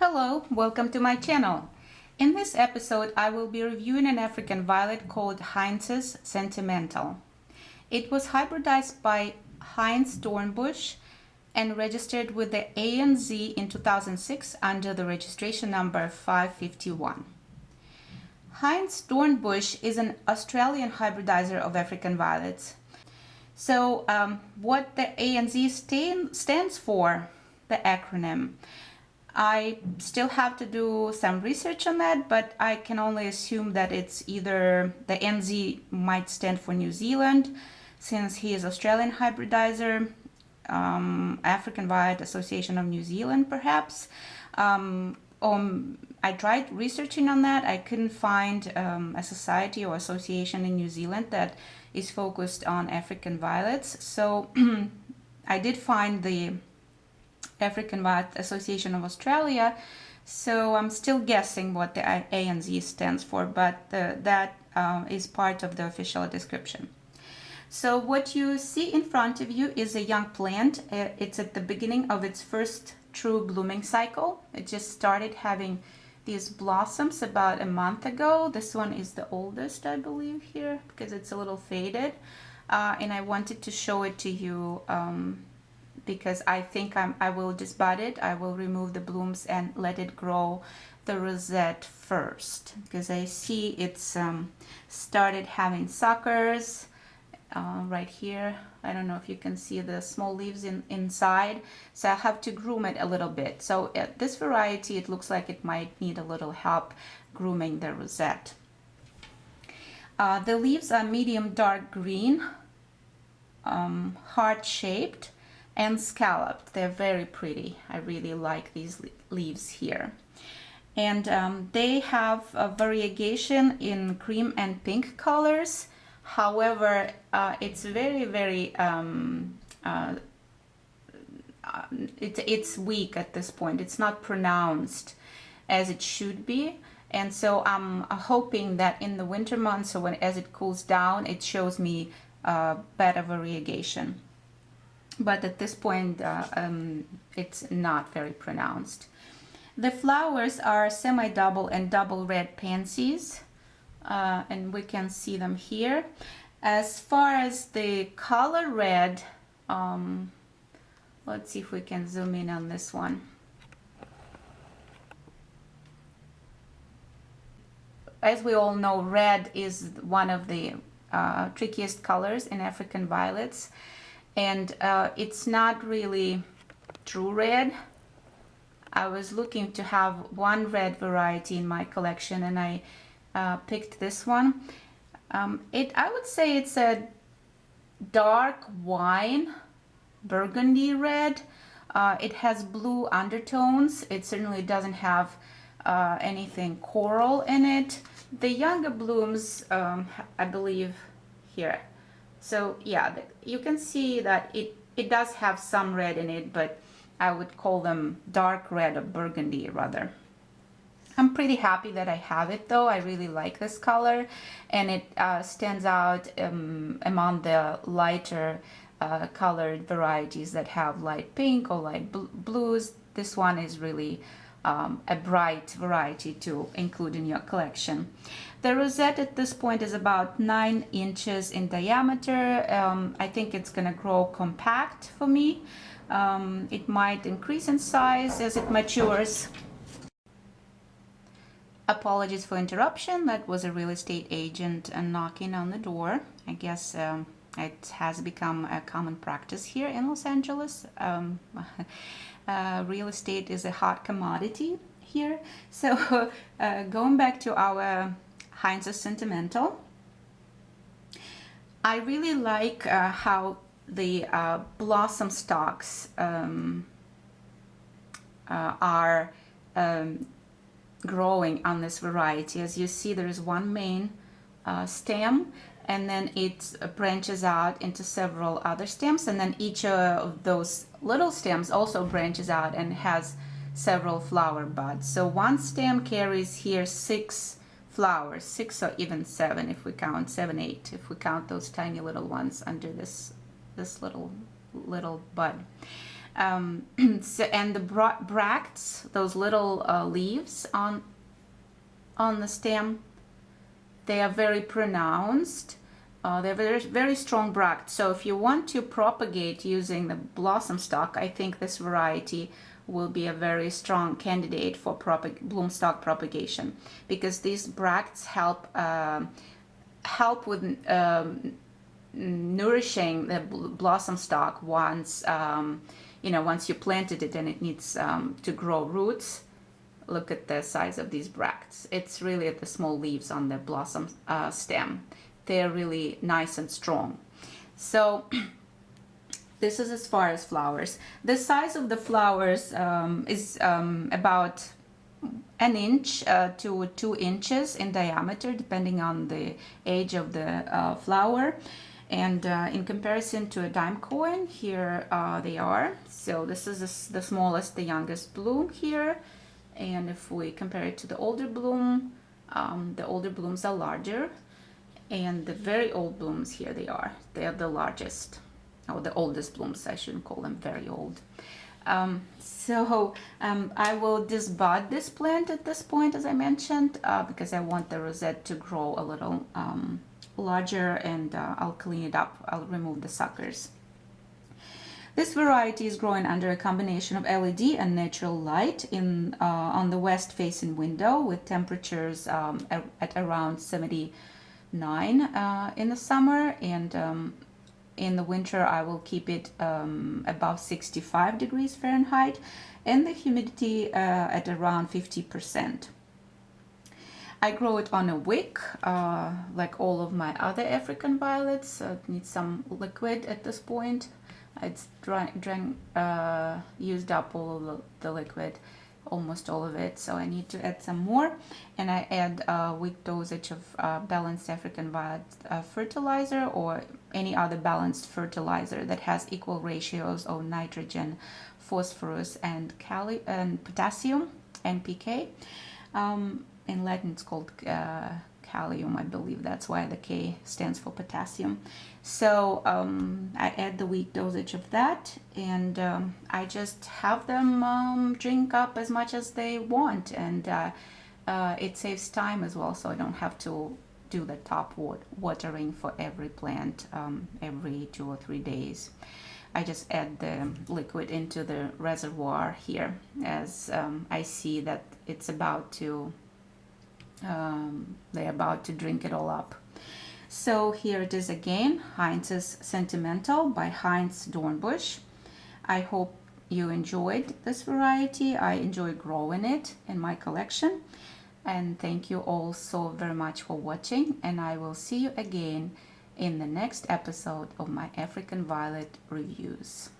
Hello, welcome to my channel. In this episode, I will be reviewing an African violet called Heinz's Sentimental. It was hybridized by Heinz Dornbusch and registered with the ANZ in 2006 under the registration number 551. Heinz Dornbusch is an Australian hybridizer of African violets. So what the ANZ stands for, the acronym, I still have to do some research on that, but I can only assume that it's either the NZ might stand for New Zealand, since he is Australian hybridizer, African Violet Association of New Zealand perhaps. I tried researching on that. I couldn't find a society or association in New Zealand that is focused on African violets. So I did find the African Violet Association of Australia, so I'm still guessing what the ANZ stands for, but that is part of the official description. So what you see in front of you is a young plant. It's at the beginning of its first true blooming cycle. It just started having these blossoms about a month ago. This one is the oldest, I believe, here, because it's a little faded, and I wanted to show it to you because I think I will just bud it. I will remove the blooms and let it grow the rosette first, because I see it's started having suckers right here. I don't know if you can see the small leaves inside, so I have to groom it a little bit. So this variety, it looks like it might need a little help grooming the rosette. The leaves are medium dark green, heart-shaped, and scalloped. They're very pretty. I really like these leaves here. And they have a variegation in cream and pink colors. However, it's very it's weak at this point. It's not pronounced as it should be. And so I'm hoping that in the winter months, or as it cools down, it shows me better variegation. But at this point, it's not very pronounced. The flowers are semi-double and double red pansies, and we can see them here. As far as the color red, let's see if we can zoom in on this one. As we all know, red is one of the trickiest colors in African violets. And it's not really true red. I was looking to have one red variety in my collection, and I picked this one. I would say it's a dark wine burgundy red. It has blue undertones. It certainly doesn't have anything coral in it. The younger blooms, I believe, here. So yeah, you can see that it does have some red in it, but I would call them dark red or burgundy rather. I'm pretty happy that I have it though. I really like this color, and it stands out among the lighter colored varieties that have light pink or light blues. This one is really a bright variety to include in your collection. The rosette at this point is about 9 inches in diameter. I think it's going to grow compact for me. It might increase in size as it matures. Apologies for interruption. That was a real estate agent knocking on the door. I guess it has become a common practice here in Los Angeles. Real estate is a hot commodity here. So going back to our Heinz's Sentimental, I really like how the blossom stalks are growing on this variety. As you see, there is one main stem, and then it branches out into several other stems, and then each of those little stems also branches out and has several flower buds. So one stem carries here 6 flowers, 6 or even 7 if we count, 7, 8 if we count those tiny little ones under this little bud. And the bracts, those little leaves on the stem, they are very pronounced. They're very, very strong bracts. So if you want to propagate using the blossom stalk, I think this variety will be a very strong candidate for bloom stalk propagation, because these bracts help with nourishing the blossom stalk once once you planted it and it needs to grow roots. Look at the size of these bracts. It's really at the small leaves on the blossom stem. They're really nice and strong. So this is as far as flowers. The size of the flowers is about an inch to 2 inches in diameter, depending on the age of the flower. And in comparison to a dime coin, here they are. So this is the smallest, the youngest bloom here. And if we compare it to the older bloom, the older blooms are larger. And the very old blooms, here they are. They are the largest, or the oldest blooms. I shouldn't call them very old. I will disbud this plant at this point, as I mentioned, because I want the rosette to grow a little larger, and I'll clean it up. I'll remove the suckers. This variety is growing under a combination of LED and natural light on the west facing window, with temperatures at around 79 in the summer, and in the winter I will keep it above 65 degrees Fahrenheit, and the humidity at around 50%. I grow it on a wick, like all of my other African violets. It needs some liquid at this point. It's used up all of the liquid, almost all of it, so I need to add some more. And I add a week dosage of balanced African violet fertilizer, or any other balanced fertilizer that has equal ratios of nitrogen, phosphorus, and potassium, NPK. In Latin it's called kalium, I believe. That's why the K stands for potassium. So I add the week dosage of that, and I just have them drink up as much as they want, and it saves time as well, so I don't have to do the top watering for every plant every 2 or 3 days. I just add the liquid into the reservoir here as I see that it's about to they're about to drink it all up. So here it is again, Heinz's Sentimental by Heinz Dornbusch. I hope you enjoyed this variety. I enjoy growing it in my collection. And thank you all so very much for watching, and I will see you again in the next episode of my African Violet reviews.